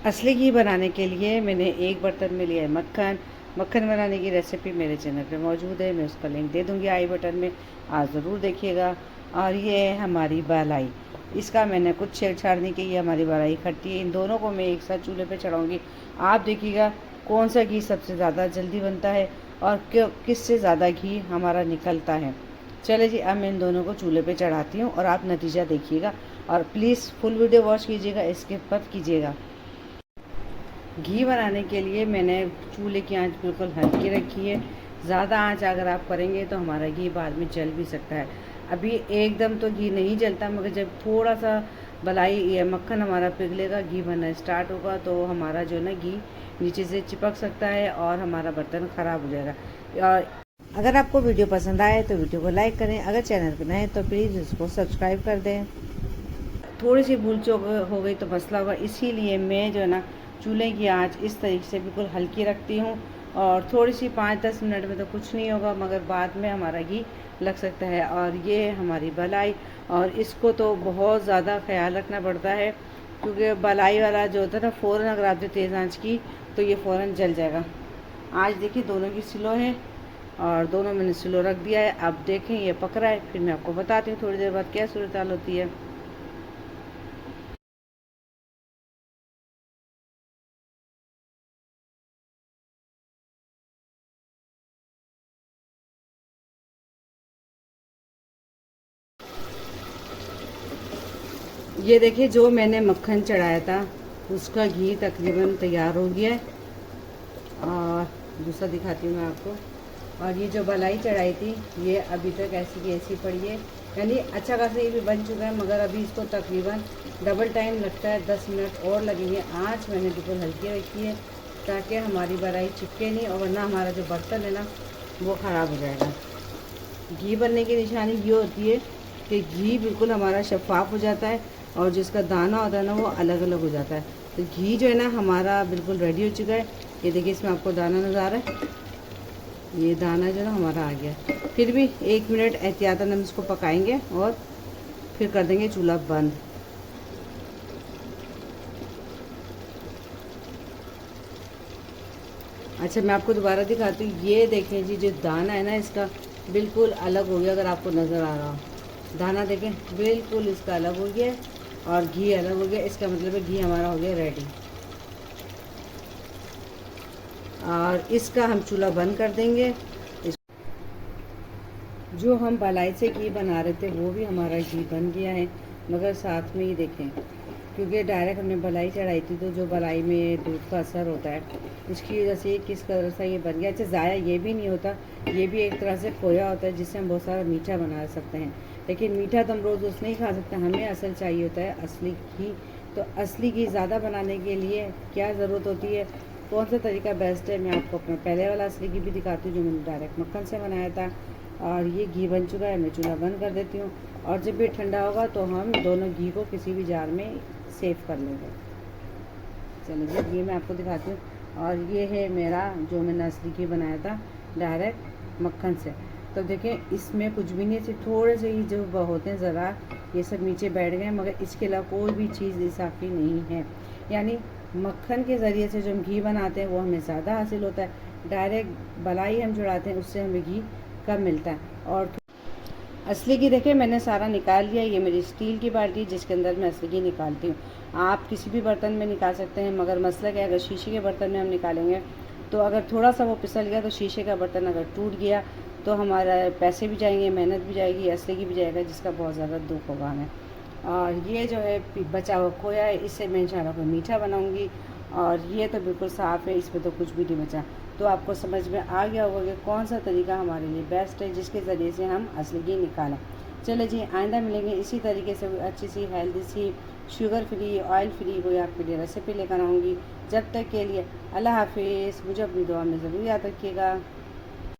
असली घी बनाने के लिए मैंने एक बर्तन में लिया है मक्खन। मक्खन बनाने की रेसिपी मेरे चैनल पे मौजूद है, मैं उसका लिंक दे दूँगी आई बटन में, आप ज़रूर देखिएगा। और ये है हमारी बालाई, इसका मैंने कुछ छेड़छाड़ नहीं की, ये हमारी बालाई खट्टी है। इन दोनों को मैं एक साथ चूल्हे पे चढ़ाऊँगी। आप देखिएगा कौन सा घी सबसे ज़्यादा जल्दी बनता है और किससे ज़्यादा घी हमारा निकलता है। चले जी, अब मैं इन दोनों को चूल्हे पे चढ़ाती हूँ और आप नतीजा देखिएगा। और प्लीज़ फुल वीडियो वॉच कीजिएगा, स्किप मत कीजिएगा। घी बनाने के लिए मैंने चूल्हे की आंच बिल्कुल हल्की रखी है। ज़्यादा आंच अगर आप करेंगे तो हमारा घी बाद में जल भी सकता है। अभी एकदम तो घी नहीं जलता, मगर जब थोड़ा सा मलाई या मक्खन हमारा पिघलेगा, घी बनना स्टार्ट होगा, तो हमारा जो ना घी नीचे से चिपक सकता है और हमारा बर्तन ख़राब हो जाएगा। और अगर आपको वीडियो पसंद आए तो वीडियो को लाइक करें, अगर चैनल पर नए तो प्लीज़ इसको सब्सक्राइब कर दें। थोड़ी सी भूल चूक हो गई तो मसला होगा, इसीलिए मैं जो है ना चूल्हे की आंच इस तरीके से बिल्कुल हल्की रखती हूँ। और थोड़ी सी 5-10 मिनट में तो कुछ नहीं होगा, मगर बाद में हमारा घी लग सकता है। और ये हमारी बलाई, और इसको तो बहुत ज़्यादा ख्याल रखना पड़ता है, क्योंकि बलाई वाला जो होता है ना, फ़ौरन अगर आप जो तेज़ आंच की तो ये फ़ौरन जल जाएगा। आज देखिए दोनों की स्लो है और दोनों मैंने स्लो रख दिया है। अब देखें ये पक रहा है, फिर मैं आपको बताती हूँ थोड़ी देर बाद क्या सूरत हाल होती है। ये देखिए जो मैंने मक्खन चढ़ाया था उसका घी तकरीबन तैयार हो गया है। और दूसरा दिखाती हूँ मैं आपको। और ये जो बलाई चढ़ाई थी ये अभी तक ऐसी की ऐसी पड़ी है, यानी अच्छा खासा ये भी बन चुका है, मगर अभी इसको तकरीबन डबल टाइम लगता है, 10 मिनट और लगेंगे। आँच मैंने बिल्कुल हल्की रखी है ताकि हमारी बलाई चिपके नहीं, और वरना हमारा जो बर्तन है ना वो ख़राब हो जाएगा। घी बनने की निशानी ये होती है कि घी बिल्कुल हमारा शफ़ाफ़ हो जाता है और जिसका दाना होता है ना वो अलग अलग हो जाता है। तो घी जो है ना हमारा बिल्कुल रेडी हो चुका है। ये देखिए इसमें आपको दाना नज़र आ रहा है, ये दाना जो है ना हमारा आ गया। फिर भी 1 मिनट एहतियातन हम इसको पकाएंगे और फिर कर देंगे चूल्हा बंद। अच्छा मैं आपको दोबारा दिखाती हूँ। ये देखें जी, जो दाना है ना इसका बिल्कुल अलग हो गया, अगर आपको नज़र आ रहा हो। दाना देखें बिल्कुल इसका अलग हो गया और घी अलग हो गया, इसका मतलब है घी हमारा हो गया रेडी। और इसका हम चूल्हा बंद कर देंगे। जो हम बलाई से घी बना रहे थे वो भी हमारा घी बन गया है, मगर साथ में ही देखें, क्योंकि डायरेक्ट हमने बलाई चढ़ाई थी तो जो बलाई में दूध का असर होता है उसकी वजह से किस तरह से ये बन गया। अच्छा ज़ाया ये भी नहीं होता, ये भी एक तरह से खोया होता है जिससे हम बहुत सारा मीठा बना सकते हैं, लेकिन मीठा तो हम रोज़ रोज़ नहीं खा सकते, हमें असल चाहिए होता है असली घी। तो असली घी ज़्यादा बनाने के लिए क्या ज़रूरत होती है, कौन सा तरीका बेस्ट है, मैं आपको अपना पहले वाला असली घी भी दिखाती हूँ जो मैंने डायरेक्ट मक्खन से बनाया था। और ये घी बन चुका है, मैं चूल्हा बंद कर देती हूँ। और जब ये ठंडा होगा तो हम दोनों घी को किसी भी जार में सेव कर लेंगे। चलिए ये मैं आपको दिखाती हूँ। और ये है मेरा जो मैंने असली घी बनाया था डायरेक्ट मक्खन से। तो देखें इसमें कुछ भी नहीं, सिर्फ थोड़े से ही जो होते हैं ज़रा ये सब नीचे बैठ गए, मगर इसके अलावा कोई भी चीज़ इजाफी नहीं है। यानी मक्खन के ज़रिए से जो हम घी बनाते हैं वो हमें ज़्यादा हासिल होता है। डायरेक्ट बलाई हम चढ़ाते हैं उससे हमें घी कम मिलता है। और असली घी देखिए मैंने सारा निकाल लिया। ये मेरी स्टील की बाल्टी जिसके अंदर मैं असली घी निकालती हूँ। आप किसी भी बर्तन में निकाल सकते हैं, मगर मसला क्या है, अगर शीशे के बर्तन में हम निकालेंगे तो अगर थोड़ा सा वो फिसल गया तो शीशे का बर्तन अगर टूट गया तो हमारा पैसे भी जाएंगे, मेहनत भी जाएगी, असली घी भी जाएगा, जिसका बहुत ज़्यादा दुख होगा हमें। और ये जो है बचा हुआ खोया है, इससे मैं इंशाल्लाह कोई मीठा बनाऊँगी। और ये तो बिल्कुल साफ़ है, इसमें तो कुछ भी नहीं बचा। तो आपको समझ में आ गया होगा कि कौन सा तरीका हमारे लिए बेस्ट है जिसके ज़रिए से हम असली घी निकालें। चलो जी, आइंदा मिलेंगे इसी तरीके से अच्छी सी हेल्दी सी शुगर फ्री ऑयल फ्री कोई आपके लिए रेसिपी लेकर आऊँगी। जब तक के लिए अल्लाह हाफिज़। मुझे अपनी दुआ में ज़रूर याद रखिएगा।